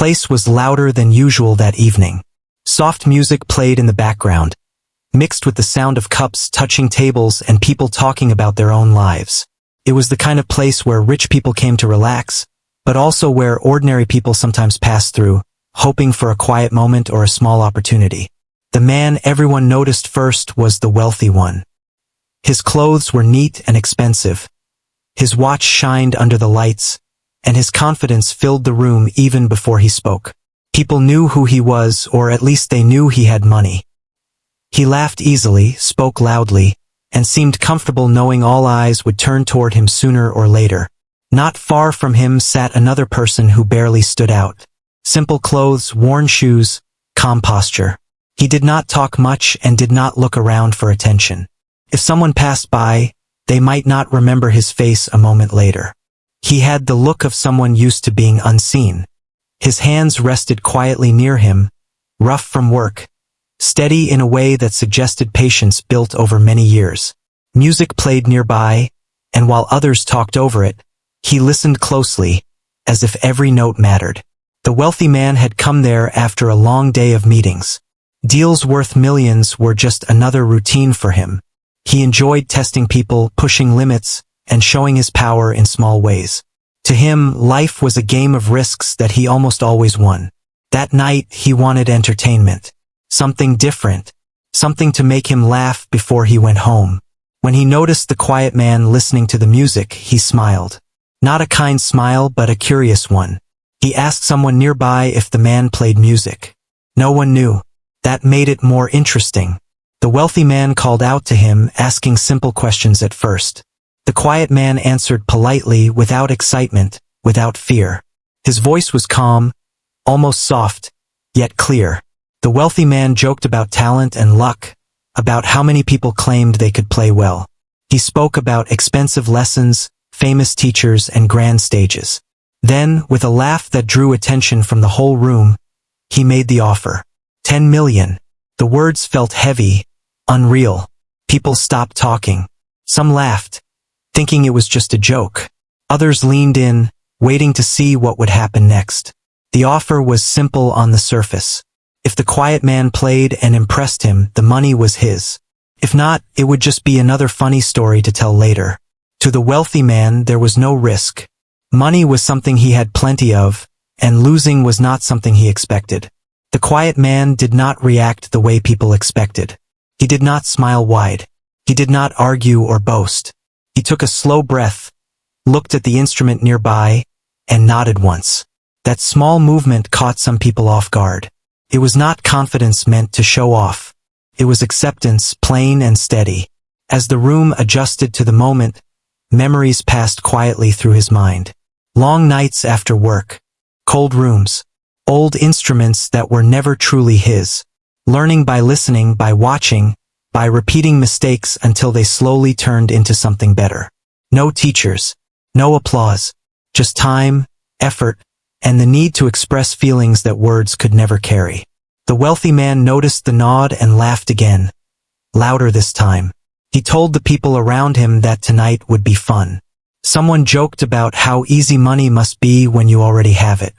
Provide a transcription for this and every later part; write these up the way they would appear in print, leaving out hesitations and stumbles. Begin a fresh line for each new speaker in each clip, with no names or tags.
place was louder than usual that evening. Soft music played in the background, mixed with the sound of cups touching tables and people talking about their own lives. It was the kind of place where rich people came to relax, but also where ordinary people sometimes passed through, hoping for a quiet moment or a small opportunity. The man everyone noticed first was the wealthy one. His clothes were neat and expensive. His watch shined under the lights, and his confidence filled the room even before he spoke. People knew who he was, or at least they knew he had money. He laughed easily, spoke loudly, and seemed comfortable knowing all eyes would turn toward him sooner or later. Not far from him sat another person who barely stood out. Simple clothes, worn shoes, calm posture. He did not talk much and did not look around for attention. If someone passed by, they might not remember his face a moment later. He had the look of someone used to being unseen. His hands rested quietly near him, rough from work, steady in a way that suggested patience built over many years. Music played nearby, and while others talked over it, he listened closely, as if every note mattered. The wealthy man had come there after a long day of meetings. Deals worth millions were just another routine for him. He enjoyed testing people, pushing limits, and showing his power in small ways. To him, life was a game of risks that he almost always won. That night, he wanted entertainment. Something different. Something to make him laugh before he went home. When he noticed the quiet man listening to the music, he smiled. Not a kind smile, but a curious one. He asked someone nearby if the man played music. No one knew. That made it more interesting. The wealthy man called out to him, asking simple questions at first. The quiet man answered politely, without excitement, without fear. His voice was calm, almost soft, yet clear. The wealthy man joked about talent and luck, about how many people claimed they could play well. He spoke about expensive lessons, famous teachers, and grand stages. Then, with a laugh that drew attention from the whole room, he made the offer. 10 million. The words felt heavy, unreal. People stopped talking. Some laughed, thinking it was just a joke. Others leaned in, waiting to see what would happen next. The offer was simple on the surface. If the quiet man played and impressed him, the money was his. If not, it would just be another funny story to tell later. To the wealthy man, there was no risk. Money was something he had plenty of, and losing was not something he expected. The quiet man did not react the way people expected. He did not smile wide. He did not argue or boast. He took a slow breath, looked at the instrument nearby, and nodded once. That small movement caught some people off guard. It was not confidence meant to show off. It was acceptance, plain and steady. As the room adjusted to the moment, memories passed quietly through his mind. Long nights after work, cold rooms, old instruments that were never truly his. Learning by listening, by watching, by repeating mistakes until they slowly turned into something better. No teachers, no applause, just time, effort, and the need to express feelings that words could never carry. The wealthy man noticed the nod and laughed again, louder this time. He told the people around him that tonight would be fun. Someone joked about how easy money must be when you already have it.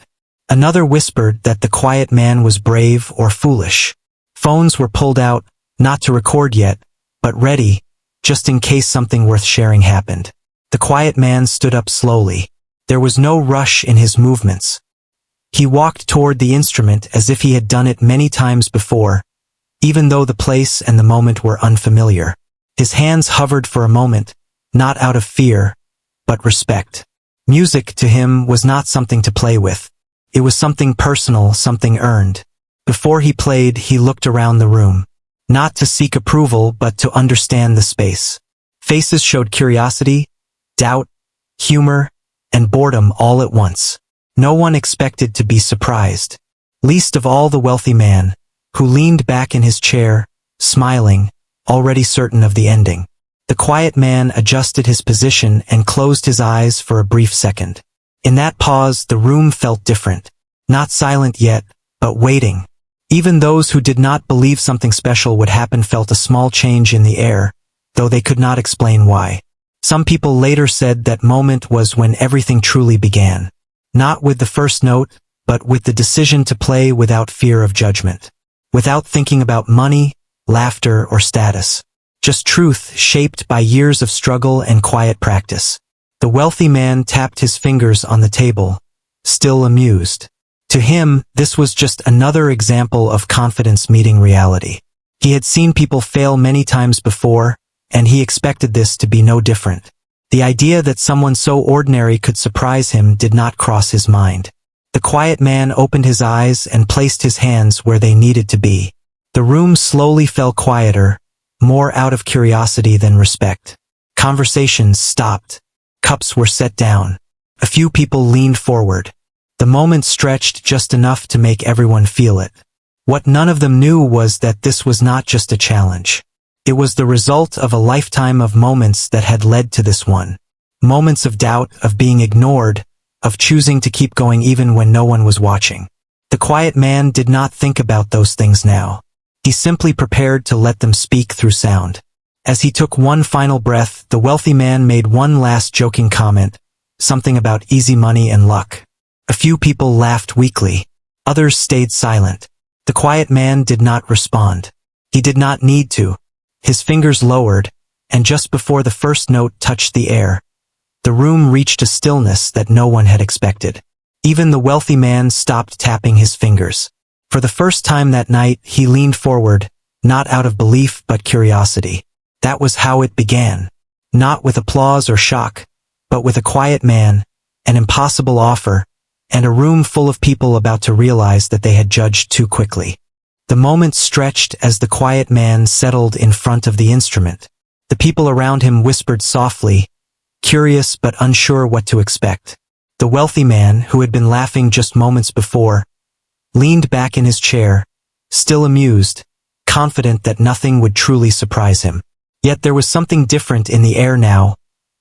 Another whispered that the quiet man was brave or foolish. Phones were pulled out, not to record yet, but ready, just in case something worth sharing happened. The quiet man stood up slowly. There was no rush in his movements. He walked toward the instrument as if he had done it many times before, even though the place and the moment were unfamiliar. His hands hovered for a moment, not out of fear, but respect. Music to him was not something to play with. It was something personal, something earned. Before he played, he looked around the room. Not to seek approval, but to understand the space. Faces showed curiosity, doubt, humor, and boredom all at once. No one expected to be surprised. Least of all the wealthy man, who leaned back in his chair, smiling, already certain of the ending. The quiet man adjusted his position and closed his eyes for a brief second. In that pause, the room felt different. Not silent yet, but waiting. Even those who did not believe something special would happen felt a small change in the air, though they could not explain why. Some people later said that moment was when everything truly began. Not with the first note, but with the decision to play without fear of judgment. Without thinking about money, laughter, or status. Just truth shaped by years of struggle and quiet practice. The wealthy man tapped his fingers on the table, still amused. To him, this was just another example of confidence meeting reality. He had seen people fail many times before, and he expected this to be no different. The idea that someone so ordinary could surprise him did not cross his mind. The quiet man opened his eyes and placed his hands where they needed to be. The room slowly fell quieter, more out of curiosity than respect. Conversations stopped. Cups were set down. A few people leaned forward. The moment stretched just enough to make everyone feel it. What none of them knew was that this was not just a challenge. It was the result of a lifetime of moments that had led to this one. Moments of doubt, of being ignored, of choosing to keep going even when no one was watching. The quiet man did not think about those things now. He simply prepared to let them speak through sound. As he took one final breath, the wealthy man made one last joking comment, something about easy money and luck. A few people laughed weakly. Others stayed silent. The quiet man did not respond. He did not need to. His fingers lowered, and just before the first note touched the air, the room reached a stillness that no one had expected. Even the wealthy man stopped tapping his fingers. For the first time that night, he leaned forward, not out of belief but curiosity. That was how it began. Not with applause or shock, but with a quiet man, an impossible offer, and a room full of people about to realize that they had judged too quickly. The moment stretched as the quiet man settled in front of the instrument. The people around him whispered softly, curious but unsure what to expect. The wealthy man, who had been laughing just moments before, leaned back in his chair, still amused, confident that nothing would truly surprise him. Yet there was something different in the air now,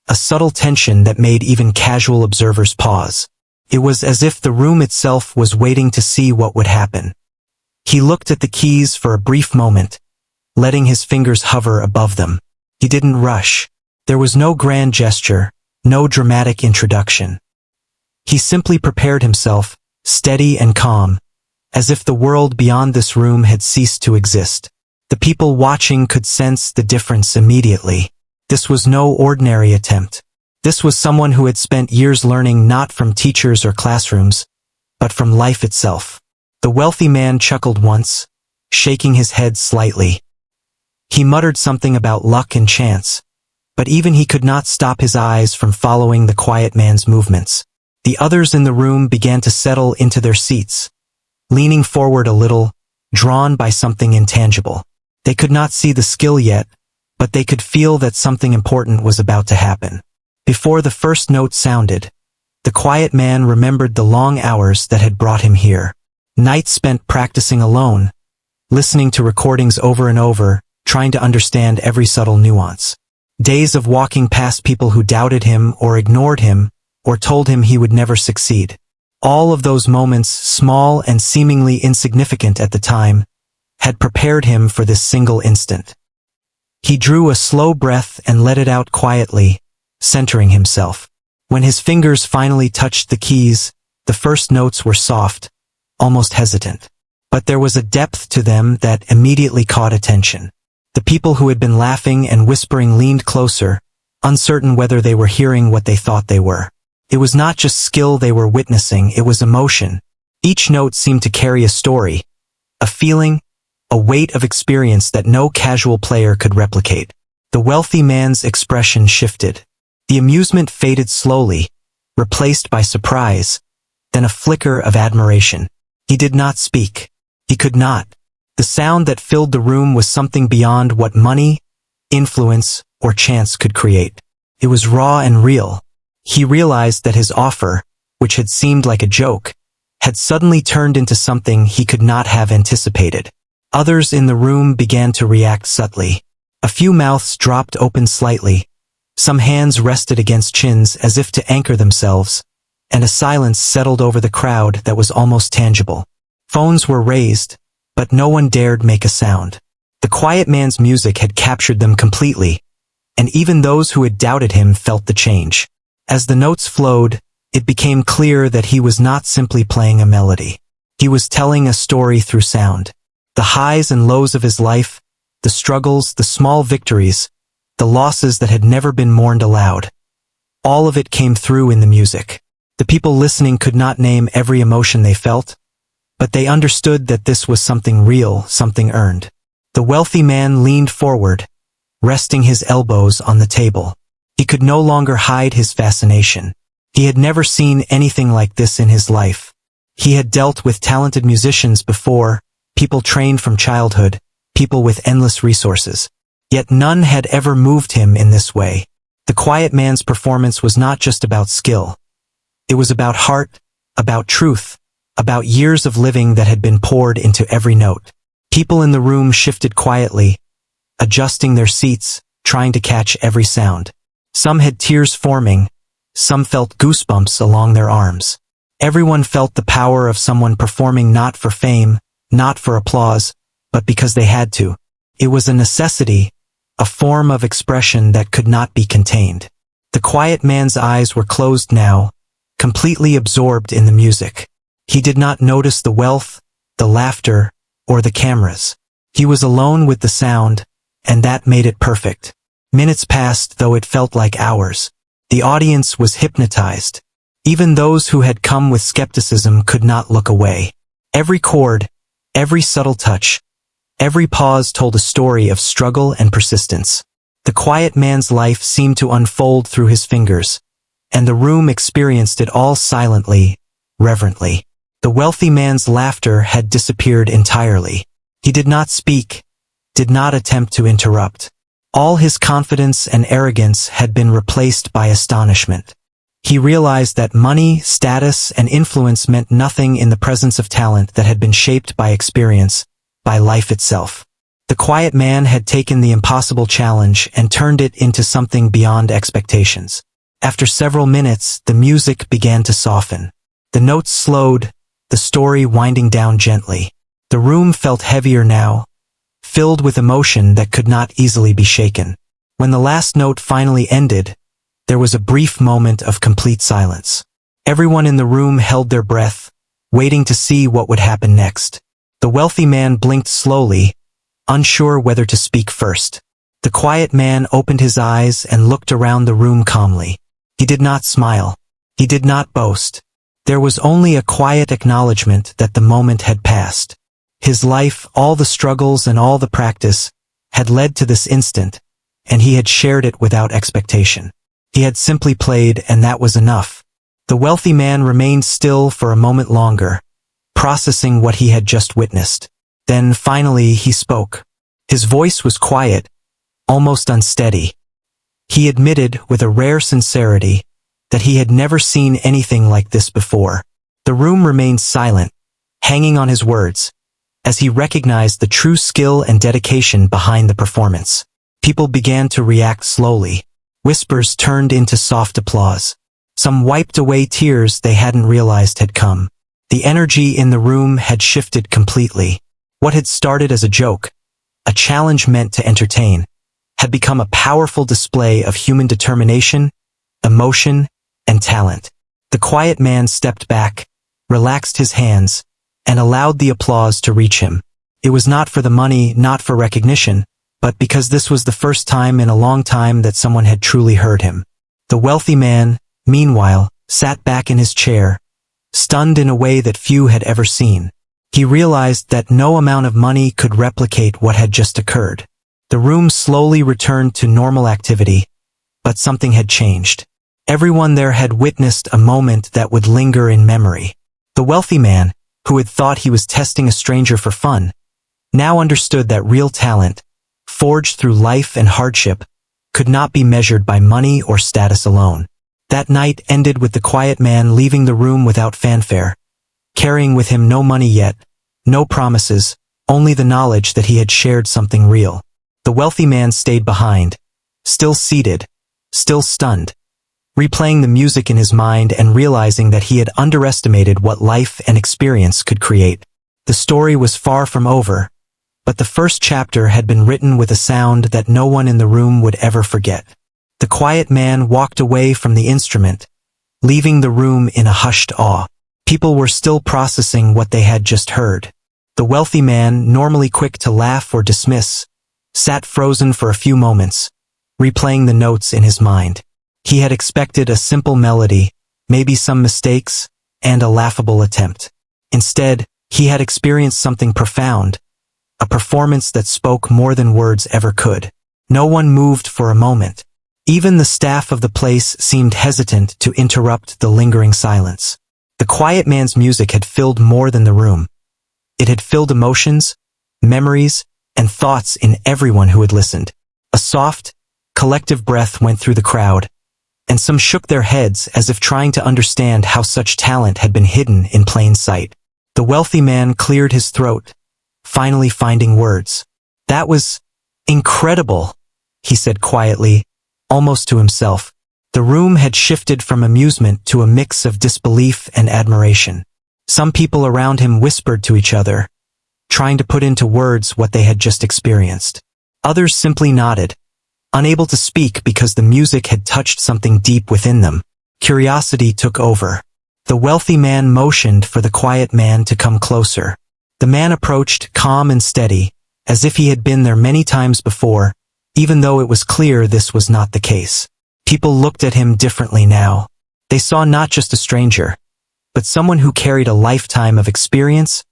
a subtle tension that made even casual observers pause. It was as if the room itself was waiting to see what would happen. He looked at the keys for a brief moment, letting his fingers hover above them. He didn't rush. There was no grand gesture, no dramatic introduction. He simply prepared himself, steady and calm, as if the world beyond this room had ceased to exist. The people watching could sense the difference immediately. This was no ordinary attempt. This was someone who had spent years learning not from teachers or classrooms, but from life itself. The wealthy man chuckled once, shaking his head slightly. He muttered something about luck and chance, but even he could not stop his eyes from following the quiet man's movements. The others in the room began to settle into their seats, leaning forward a little, drawn by something intangible. They could not see the skill yet, but they could feel that something important was about to happen. Before the first note sounded, the quiet man remembered the long hours that had brought him here. Nights spent practicing alone, listening to recordings over and over, trying to understand every subtle nuance. Days of walking past people who doubted him or ignored him or told him he would never succeed. All of those moments, small and seemingly insignificant at the time, had prepared him for this single instant. He drew a slow breath and let it out quietly, centering himself. When his fingers finally touched the keys, the first notes were soft, almost hesitant. But there was a depth to them that immediately caught attention. The people who had been laughing and whispering leaned closer, uncertain whether they were hearing what they thought they were. It was not just skill they were witnessing, it was emotion. Each note seemed to carry a story, a feeling, a weight of experience that no casual player could replicate. The wealthy man's expression shifted. The amusement faded slowly, replaced by surprise, then a flicker of admiration. He did not speak. He could not. The sound that filled the room was something beyond what money, influence, or chance could create. It was raw and real. He realized that his offer, which had seemed like a joke, had suddenly turned into something he could not have anticipated. Others in the room began to react subtly. A few mouths dropped open slightly. Some hands rested against chins as if to anchor themselves, and a silence settled over the crowd that was almost tangible. Phones were raised, but no one dared make a sound. The quiet man's music had captured them completely, and even those who had doubted him felt the change. As the notes flowed, it became clear that he was not simply playing a melody. He was telling a story through sound. The highs and lows of his life, the struggles, the small victories, the losses that had never been mourned aloud. All of it came through in the music. The people listening could not name every emotion they felt, but they understood that this was something real, something earned. The wealthy man leaned forward, resting his elbows on the table. He could no longer hide his fascination. He had never seen anything like this in his life. He had dealt with talented musicians before, people trained from childhood, people with endless resources. Yet none had ever moved him in this way. The quiet man's performance was not just about skill. It was about heart, about truth, about years of living that had been poured into every note. People in the room shifted quietly, adjusting their seats, trying to catch every sound. Some had tears forming, some felt goosebumps along their arms. Everyone felt the power of someone performing not for fame, not for applause, but because they had to. It was a necessity, a form of expression that could not be contained. The quiet man's eyes were closed now, completely absorbed in the music. He did not notice the wealth, the laughter, or the cameras. He was alone with the sound, and that made it perfect. Minutes passed, though it felt like hours. The audience was hypnotized. Even those who had come with skepticism could not look away. Every chord, every subtle touch, every pause told a story of struggle and persistence. The quiet man's life seemed to unfold through his fingers, and the room experienced it all silently, reverently. The wealthy man's laughter had disappeared entirely. He did not speak, did not attempt to interrupt. All his confidence and arrogance had been replaced by astonishment. He realized that money, status, and influence meant nothing in the presence of talent that had been shaped by experience, by life itself. The quiet man had taken the impossible challenge and turned it into something beyond expectations. After several minutes, the music began to soften. The notes slowed, the story winding down gently. The room felt heavier now, filled with emotion that could not easily be shaken. When the last note finally ended, there was a brief moment of complete silence. Everyone in the room held their breath, waiting to see what would happen next. The wealthy man blinked slowly, unsure whether to speak first. The quiet man opened his eyes and looked around the room calmly. He did not smile. He did not boast. There was only a quiet acknowledgement that the moment had passed. His life, all the struggles and all the practice, had led to this instant, and he had shared it without expectation. He had simply played, and that was enough. The wealthy man remained still for a moment longer, processing what he had just witnessed. Then finally he spoke. His voice was quiet, almost unsteady. He admitted with a rare sincerity that he had never seen anything like this before. The room remained silent, hanging on his words, as he recognized the true skill and dedication behind the performance. People began to react slowly. Whispers turned into soft applause. Some wiped away tears they hadn't realized had come. The energy in the room had shifted completely. What had started as a joke, a challenge meant to entertain, had become a powerful display of human determination, emotion, and talent. The quiet man stepped back, relaxed his hands, and allowed the applause to reach him. It was not for the money, not for recognition, but because this was the first time in a long time that someone had truly heard him. The wealthy man, meanwhile, sat back in his chair, stunned in a way that few had ever seen. He realized that no amount of money could replicate what had just occurred. The room slowly returned to normal activity, but something had changed. Everyone there had witnessed a moment that would linger in memory. The wealthy man, who had thought he was testing a stranger for fun, now understood that real talent, forged through life and hardship, could not be measured by money or status alone. That night ended with the quiet man leaving the room without fanfare, carrying with him no money yet, no promises, only the knowledge that he had shared something real. The wealthy man stayed behind, still seated, still stunned, replaying the music in his mind and realizing that he had underestimated what life and experience could create. The story was far from over, but the first chapter had been written with a sound that no one in the room would ever forget. The quiet man walked away from the instrument, leaving the room in a hushed awe. People were still processing what they had just heard. The wealthy man, normally quick to laugh or dismiss, sat frozen for a few moments, replaying the notes in his mind. He had expected a simple melody, maybe some mistakes, and a laughable attempt. Instead, he had experienced something profound, a performance that spoke more than words ever could. No one moved for a moment. Even the staff of the place seemed hesitant to interrupt the lingering silence. The quiet man's music had filled more than the room. It had filled emotions, memories, and thoughts in everyone who had listened. A soft, collective breath went through the crowd, and some shook their heads as if trying to understand how such talent had been hidden in plain sight. The wealthy man cleared his throat, finally finding words. "That was incredible," he said quietly, almost to himself. The room had shifted from amusement to a mix of disbelief and admiration. Some people around him whispered to each other, trying to put into words what they had just experienced. Others simply nodded, unable to speak because the music had touched something deep within them. Curiosity took over. The wealthy man motioned for the quiet man to come closer. The man approached calm and steady, as if he had been there many times before, even though it was clear this was not the case. People looked at him differently now. They saw not just a stranger, but someone who carried a lifetime of experience,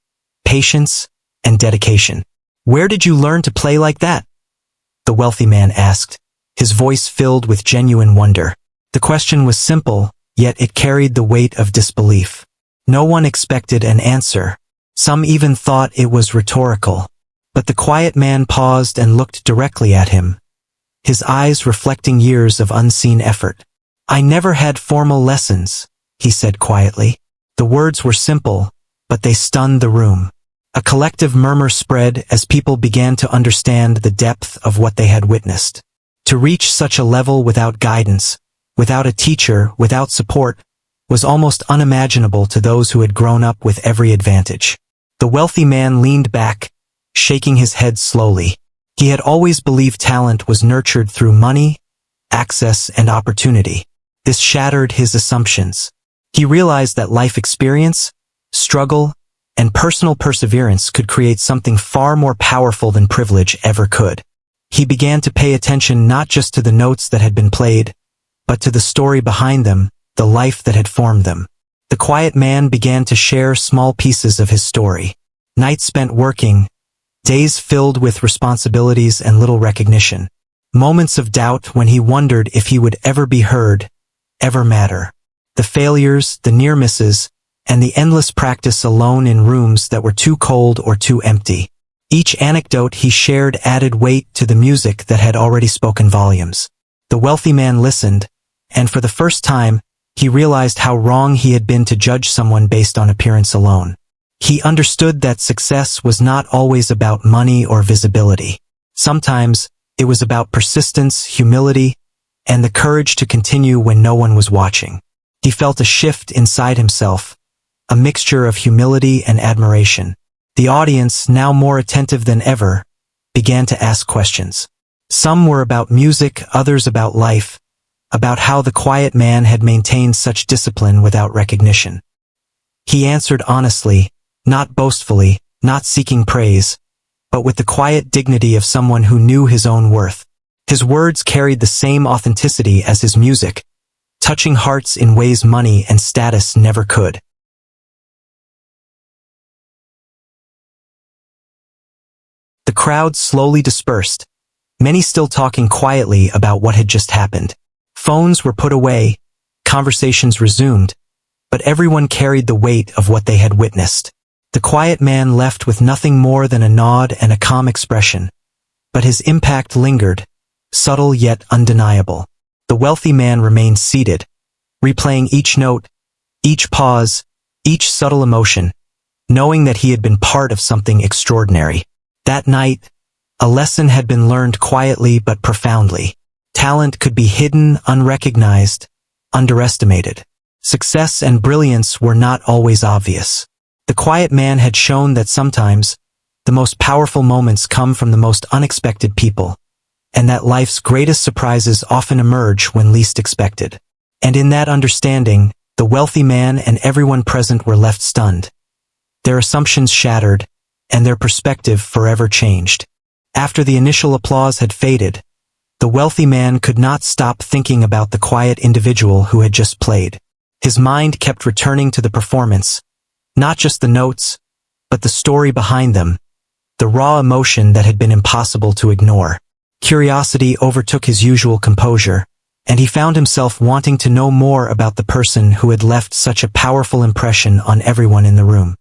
patience, and dedication. "Where did you learn to play like that?" the wealthy man asked, his voice filled with genuine wonder. The question was simple, yet it carried the weight of disbelief. No one expected an answer. Some even thought it was rhetorical. But the quiet man paused and looked directly at him, his eyes reflecting years of unseen effort. "I never had formal lessons," he said quietly. The words were simple, but they stunned the room. A collective murmur spread as people began to understand the depth of what they had witnessed. To reach such a level without guidance, without a teacher, without support, was almost unimaginable to those who had grown up with every advantage. The wealthy man leaned back, shaking his head slowly. He had always believed talent was nurtured through money, access, and opportunity. This shattered his assumptions. He realized that life experience, struggle, and personal perseverance could create something far more powerful than privilege ever could. He began to pay attention not just to the notes that had been played, but to the story behind them, the life that had formed them. The quiet man began to share small pieces of his story. Nights spent working, days filled with responsibilities and little recognition. Moments of doubt when he wondered if he would ever be heard, ever matter. The failures, the near misses, and the endless practice alone in rooms that were too cold or too empty. Each anecdote he shared added weight to the music that had already spoken volumes. The wealthy man listened, and for the first time, he realized how wrong he had been to judge someone based on appearance alone. He understood that success was not always about money or visibility. Sometimes, it was about persistence, humility, and the courage to continue when no one was watching. He felt a shift inside himself, a mixture of humility and admiration. The audience, now more attentive than ever, began to ask questions. Some were about music, others about life, about how the quiet man had maintained such discipline without recognition. He answered honestly, not boastfully, not seeking praise, but with the quiet dignity of someone who knew his own worth. His words carried the same authenticity as his music, touching hearts in ways money and status never could. The crowd slowly dispersed, many still talking quietly about what had just happened. Phones were put away, conversations resumed, but everyone carried the weight of what they had witnessed. The quiet man left with nothing more than a nod and a calm expression, but his impact lingered, subtle yet undeniable. The wealthy man remained seated, replaying each note, each pause, each subtle emotion, knowing that he had been part of something extraordinary. That night, a lesson had been learned quietly but profoundly. Talent could be hidden, unrecognized, underestimated. Success and brilliance were not always obvious. The quiet man had shown that sometimes, the most powerful moments come from the most unexpected people, and that life's greatest surprises often emerge when least expected. And in that understanding, The wealthy man and everyone present were left stunned. Their assumptions shattered, and their perspective forever changed. After the initial applause had faded, the wealthy man could not stop thinking about the quiet individual who had just played. His mind kept returning to the performance, not just the notes, but the story behind them, the raw emotion that had been impossible to ignore. Curiosity overtook his usual composure, and he found himself wanting to know more about the person who had left such a powerful impression on everyone in the room.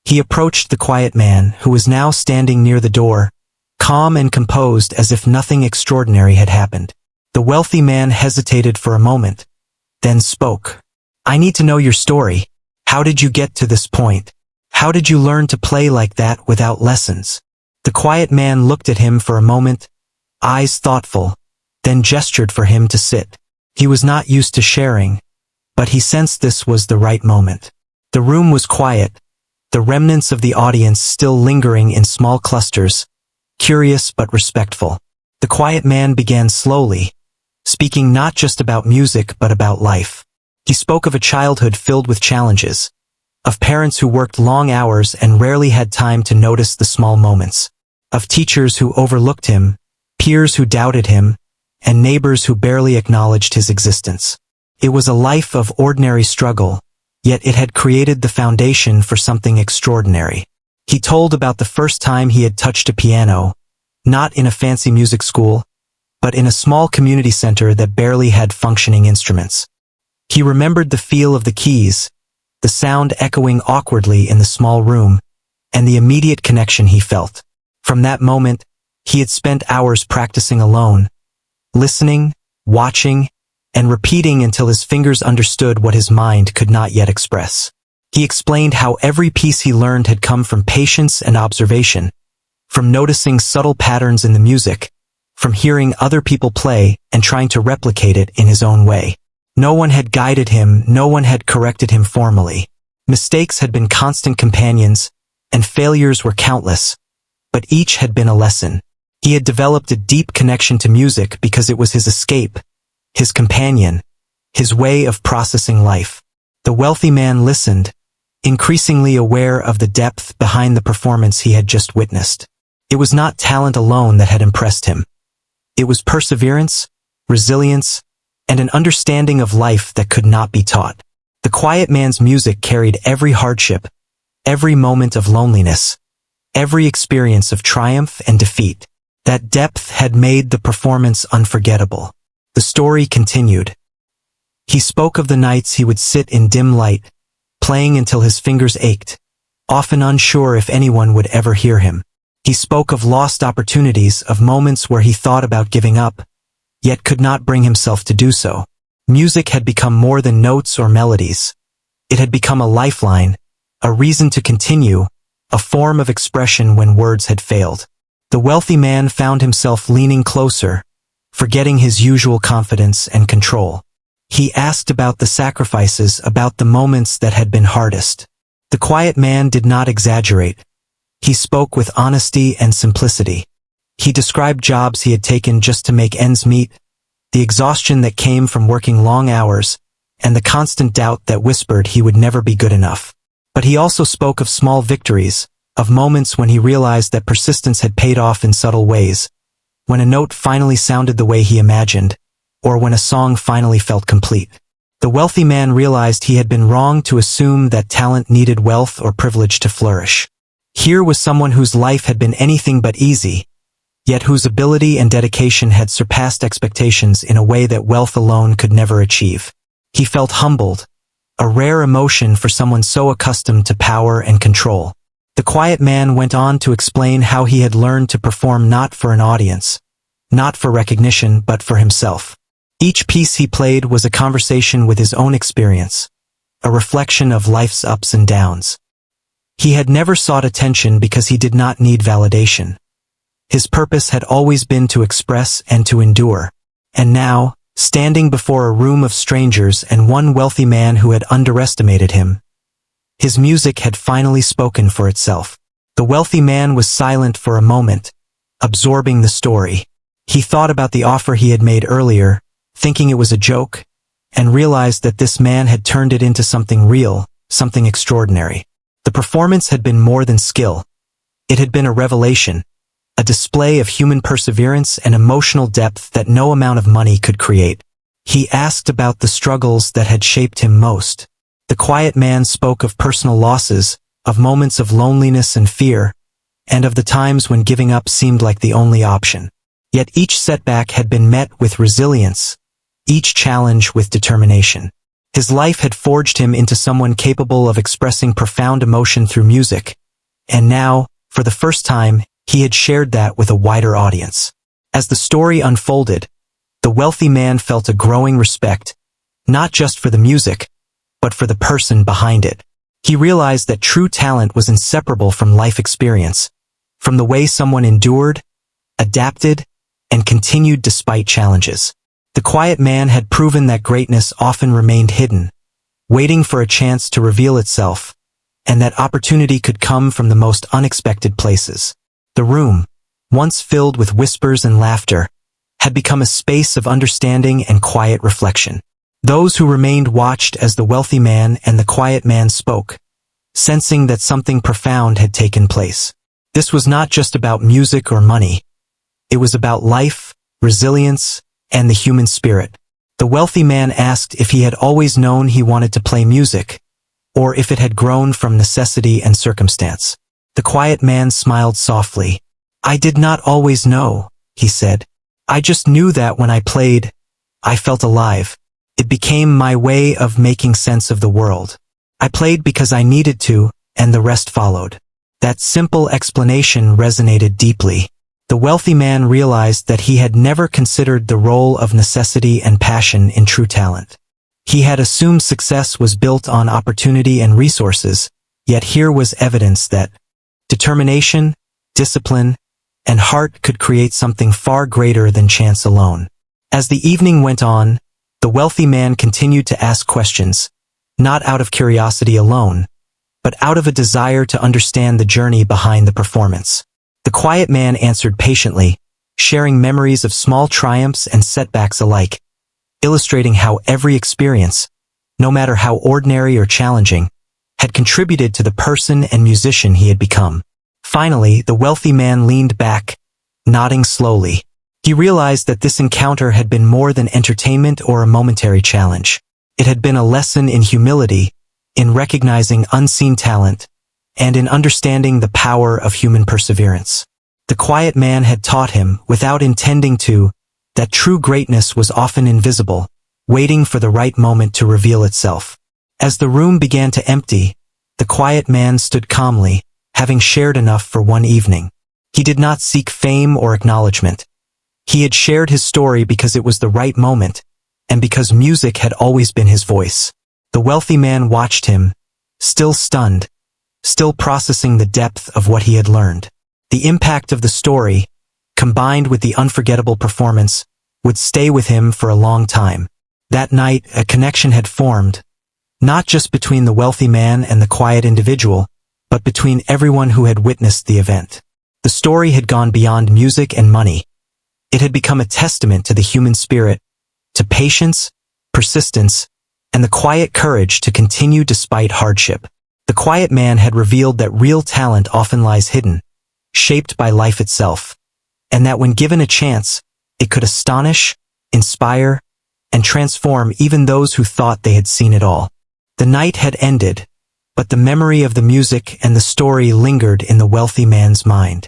He approached the quiet man, who was now standing near the door, calm and composed as if nothing extraordinary had happened. The wealthy man hesitated for a moment, then spoke. "I need to know your story. How did you get to this point? How did you learn to play like that without lessons?" The quiet man looked at him for a moment, eyes thoughtful, then gestured for him to sit. He was not used to sharing, but he sensed this was the right moment. The room was quiet, the remnants of the audience still lingering in small clusters, curious but respectful. The quiet man began slowly, speaking not just about music but about life. He spoke of a childhood filled with challenges, of parents who worked long hours and rarely had time to notice the small moments, of teachers who overlooked him, peers who doubted him, and neighbors who barely acknowledged his existence. It was a life of ordinary struggle, yet it had created the foundation for something extraordinary. He told about the first time he had touched a piano, not in a fancy music school, but in a small community center that barely had functioning instruments. He remembered the feel of the keys, the sound echoing awkwardly in the small room, and the immediate connection he felt. From that moment, he had spent hours practicing alone, listening, watching, and repeating until his fingers understood what his mind could not yet express. He explained how every piece he learned had come from patience and observation, from noticing subtle patterns in the music, from hearing other people play and trying to replicate it in his own way. No one had guided him, no one had corrected him formally. Mistakes had been constant companions, and failures were countless, but each had been a lesson. He had developed a deep connection to music because it was his escape, his companion, his way of processing life. The wealthy man listened, increasingly aware of the depth behind the performance he had just witnessed. It was not talent alone that had impressed him. It was perseverance, resilience, and an understanding of life that could not be taught. The quiet man's music carried every hardship, every moment of loneliness, every experience of triumph and defeat. That depth had made the performance unforgettable. The story continued. He spoke of the nights he would sit in dim light, playing until his fingers ached, often unsure if anyone would ever hear him. He spoke of lost opportunities, of moments where he thought about giving up, yet could not bring himself to do so. Music had become more than notes or melodies. It had become a lifeline, a reason to continue, a form of expression when words had failed. The wealthy man found himself leaning closer, forgetting his usual confidence and control. He asked about the sacrifices, about the moments that had been hardest. The quiet man did not exaggerate. He spoke with honesty and simplicity. He described jobs he had taken just to make ends meet, the exhaustion that came from working long hours, and the constant doubt that whispered he would never be good enough. But he also spoke of small victories, of moments when he realized that persistence had paid off in subtle ways, when a note finally sounded the way he imagined, or when a song finally felt complete. The wealthy man realized he had been wrong to assume that talent needed wealth or privilege to flourish. Here was someone whose life had been anything but easy, yet whose ability and dedication had surpassed expectations in a way that wealth alone could never achieve. He felt humbled, a rare emotion for someone so accustomed to power and control. The quiet man went on to explain how he had learned to perform not for an audience, not for recognition, but for himself. Each piece he played was a conversation with his own experience, a reflection of life's ups and downs. He had never sought attention because he did not need validation. His purpose had always been to express and to endure. And now, standing before a room of strangers and one wealthy man who had underestimated him, his music had finally spoken for itself. The wealthy man was silent for a moment, absorbing the story. He thought about the offer he had made earlier, thinking it was a joke, and realized that this man had turned it into something real, something extraordinary. The performance had been more than skill. It had been a revelation, a display of human perseverance and emotional depth that no amount of money could create. He asked about the struggles that had shaped him most. The quiet man spoke of personal losses, of moments of loneliness and fear, and of the times when giving up seemed like the only option. Yet each setback had been met with resilience, each challenge with determination. His life had forged him into someone capable of expressing profound emotion through music, and now, for the first time, he had shared that with a wider audience. As the story unfolded, the wealthy man felt a growing respect, not just for the music, but for the person behind it. He realized that true talent was inseparable from life experience, from the way someone endured, adapted, and continued despite challenges. The quiet man had proven that greatness often remained hidden, waiting for a chance to reveal itself, and that opportunity could come from the most unexpected places. The room, once filled with whispers and laughter, had become a space of understanding and quiet reflection. Those who remained watched as the wealthy man and the quiet man spoke, sensing that something profound had taken place. This was not just about music or money. It was about life, resilience, and the human spirit. The wealthy man asked if he had always known he wanted to play music, or if it had grown from necessity and circumstance. The quiet man smiled softly. "I did not always know," he said. "I just knew that when I played, I felt alive. It became my way of making sense of the world. I played because I needed to, and the rest followed." That simple explanation resonated deeply. The wealthy man realized that he had never considered the role of necessity and passion in true talent. He had assumed success was built on opportunity and resources, yet here was evidence that determination, discipline, and heart could create something far greater than chance alone. As the evening went on, the wealthy man continued to ask questions, not out of curiosity alone, but out of a desire to understand the journey behind the performance. The quiet man answered patiently, sharing memories of small triumphs and setbacks alike, illustrating how every experience, no matter how ordinary or challenging, had contributed to the person and musician he had become. Finally, the wealthy man leaned back, nodding slowly. He realized that this encounter had been more than entertainment or a momentary challenge. It had been a lesson in humility, in recognizing unseen talent, and in understanding the power of human perseverance. The quiet man had taught him, without intending to, that true greatness was often invisible, waiting for the right moment to reveal itself. As the room began to empty, the quiet man stood calmly, having shared enough for one evening. He did not seek fame or acknowledgement. He had shared his story because it was the right moment, and because music had always been his voice. The wealthy man watched him, still stunned, still processing the depth of what he had learned. The impact of the story, combined with the unforgettable performance, would stay with him for a long time. That night, a connection had formed, not just between the wealthy man and the quiet individual, but between everyone who had witnessed the event. The story had gone beyond music and money. It had become a testament to the human spirit, to patience, persistence, and the quiet courage to continue despite hardship. The quiet man had revealed that real talent often lies hidden, shaped by life itself, and that when given a chance, it could astonish, inspire, and transform even those who thought they had seen it all. The night had ended, but the memory of the music and the story lingered in the wealthy man's mind.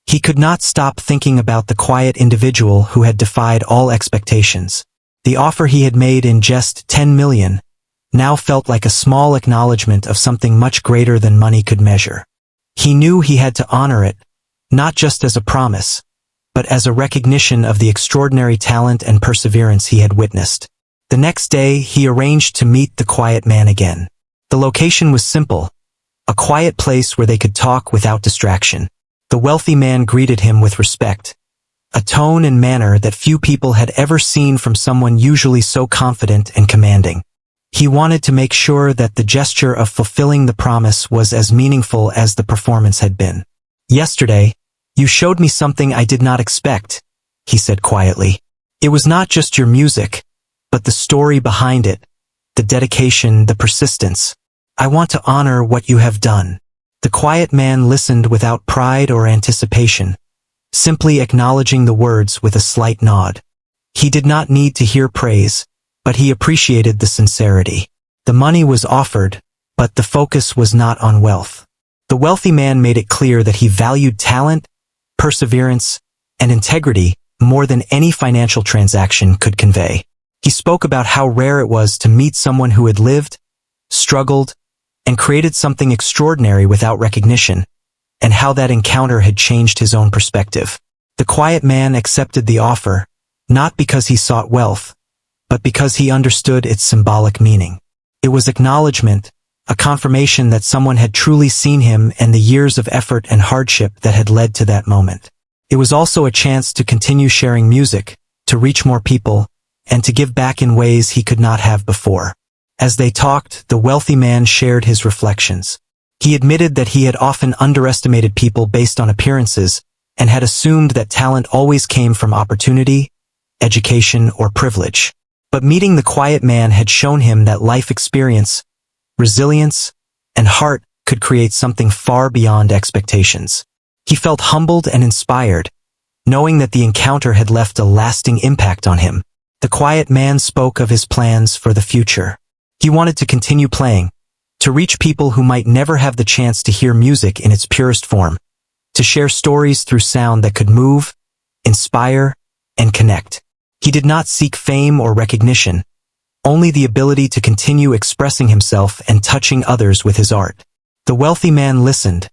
He could not stop thinking about the quiet individual who had defied all expectations. The offer he had made in just 10 million now felt like a small acknowledgement of something much greater than money could measure. He knew he had to honor it, not just as a promise, but as a recognition of the extraordinary talent and perseverance he had witnessed. The next day, he arranged to meet the quiet man again. The location was simple, a quiet place where they could talk without distraction. The wealthy man greeted him with respect, a tone and manner that few people had ever seen from someone usually so confident and commanding. He wanted to make sure that the gesture of fulfilling the promise was as meaningful as the performance had been. "Yesterday, you showed me something I did not expect," he said quietly. "It was not just your music, but but the story behind it, the dedication, the persistence. I want to honor what you have done. The quiet man listened without pride or anticipation, simply acknowledging the words with a slight nod. He did not need to hear praise, but he appreciated the sincerity. The money was offered, but the focus was not on wealth. The wealthy man made it clear that he valued talent, perseverance, and integrity more than any financial transaction could convey. He spoke about how rare it was to meet someone who had lived, struggled, and created something extraordinary without recognition, and how that encounter had changed his own perspective. The quiet man accepted the offer, not because he sought wealth, but because he understood its symbolic meaning. It was acknowledgement, a confirmation that someone had truly seen him and the years of effort and hardship that had led to that moment. It was also a chance to continue sharing music, to reach more people, and to give back in ways he could not have before. As they talked, the wealthy man shared his reflections. He admitted that he had often underestimated people based on appearances and had assumed that talent always came from opportunity, education, or privilege. But meeting the quiet man had shown him that life experience, resilience, and heart could create something far beyond expectations. He felt humbled and inspired, knowing that the encounter had left a lasting impact on him. The quiet man spoke of his plans for the future. He wanted to continue playing, to reach people who might never have the chance to hear music in its purest form, to share stories through sound that could move, inspire, and connect. He did not seek fame or recognition, only the ability to continue expressing himself and touching others with his art. The wealthy man listened,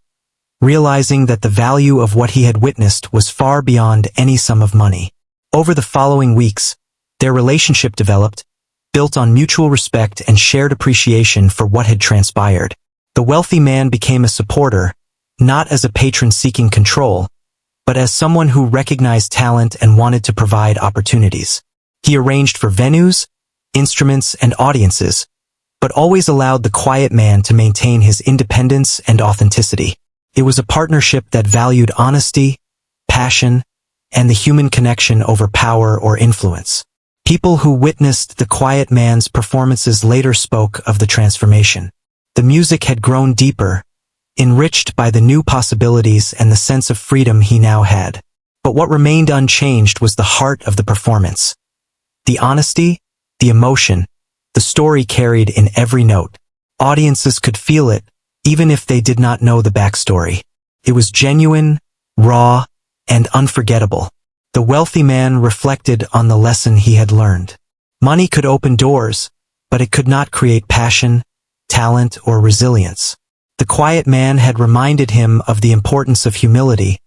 realizing that the value of what he had witnessed was far beyond any sum of money. Over the following weeks, their relationship developed, built on mutual respect and shared appreciation for what had transpired. The wealthy man became a supporter, not as a patron seeking control, but as someone who recognized talent and wanted to provide opportunities. He arranged for venues, instruments, and audiences, but always allowed the quiet man to maintain his independence and authenticity. It was a partnership that valued honesty, passion, and the human connection over power or influence. People who witnessed the quiet man's performances later spoke of the transformation. The music had grown deeper, enriched by the new possibilities and the sense of freedom he now had. But what remained unchanged was the heart of the performance. The honesty, the emotion, the story carried in every note. Audiences could feel it, even if they did not know the backstory. It was genuine, raw, and unforgettable. The wealthy man reflected on the lesson he had learned. Money could open doors, but it could not create passion, talent, or resilience. The quiet man had reminded him of the importance of humility,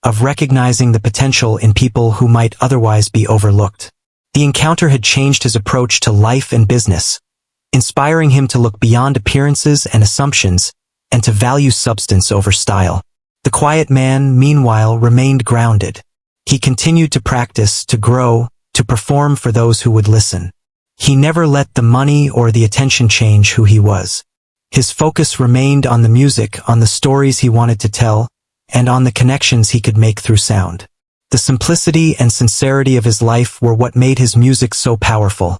of recognizing the potential in people who might otherwise be overlooked. The encounter had changed his approach to life and business, inspiring him to look beyond appearances and assumptions and to value substance over style. The quiet man, meanwhile, remained grounded. He continued to practice, to grow, to perform for those who would listen. He never let the money or the attention change who he was. His focus remained on the music, on the stories he wanted to tell, and on the connections he could make through sound. The simplicity and sincerity of his life were what made his music so powerful,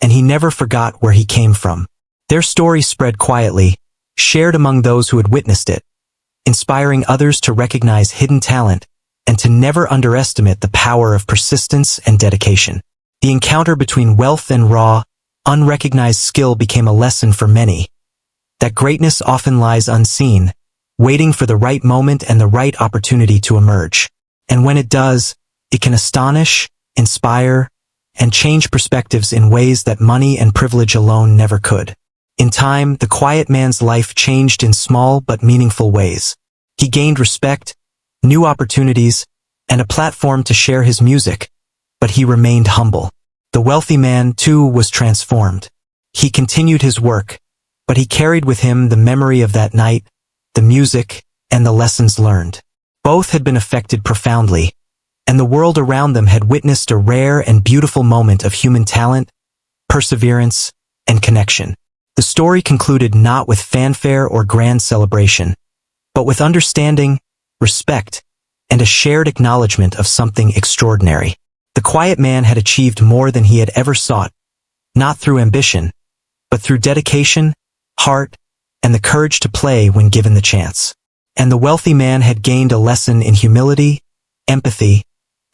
and he never forgot where he came from. Their story spread quietly, shared among those who had witnessed it, inspiring others to recognize hidden talent and to never underestimate the power of persistence and dedication. The encounter between wealth and raw, unrecognized skill became a lesson for many, that greatness often lies unseen, waiting for the right moment and the right opportunity to emerge. And when it does, it can astonish, inspire, and change perspectives in ways that money and privilege alone never could. In time, the quiet man's life changed in small but meaningful ways. He gained respect, new opportunities, and a platform to share his music, but he remained humble. The wealthy man, too, was transformed. He continued his work, but he carried with him the memory of that night, the music, and the lessons learned. Both had been affected profoundly, and the world around them had witnessed a rare and beautiful moment of human talent, perseverance, and connection. The story concluded not with fanfare or grand celebration, but with understanding, respect, and a shared acknowledgement of something extraordinary. The quiet man had achieved more than he had ever sought, not through ambition, but through dedication, heart, and the courage to play when given the chance. And the wealthy man had gained a lesson in humility, empathy,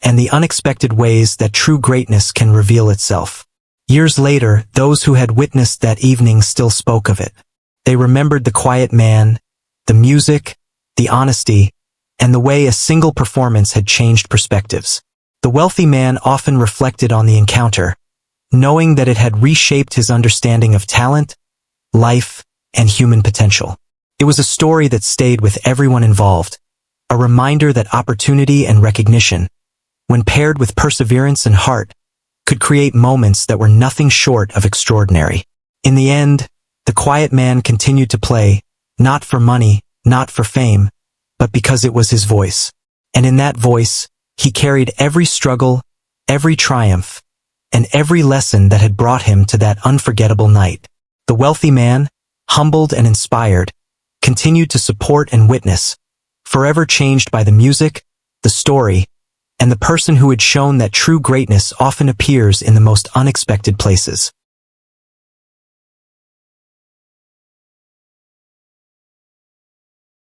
and the unexpected ways that true greatness can reveal itself. Years later, those who had witnessed that evening still spoke of it. They remembered the quiet man, the music, the honesty, and the way a single performance had changed perspectives. The wealthy man often reflected on the encounter, knowing that it had reshaped his understanding of talent, life, and human potential. It was a story that stayed with everyone involved, a reminder that opportunity and recognition, when paired with perseverance and heart, could create moments that were nothing short of extraordinary. In the end, the quiet man continued to play, not for money, not for fame, but because it was his voice. And in that voice, he carried every struggle, every triumph, and every lesson that had brought him to that unforgettable night. The wealthy man, humbled and inspired, continued to support and witness, forever changed by the music, the story, and the person who had shown that true greatness often appears in the most unexpected places.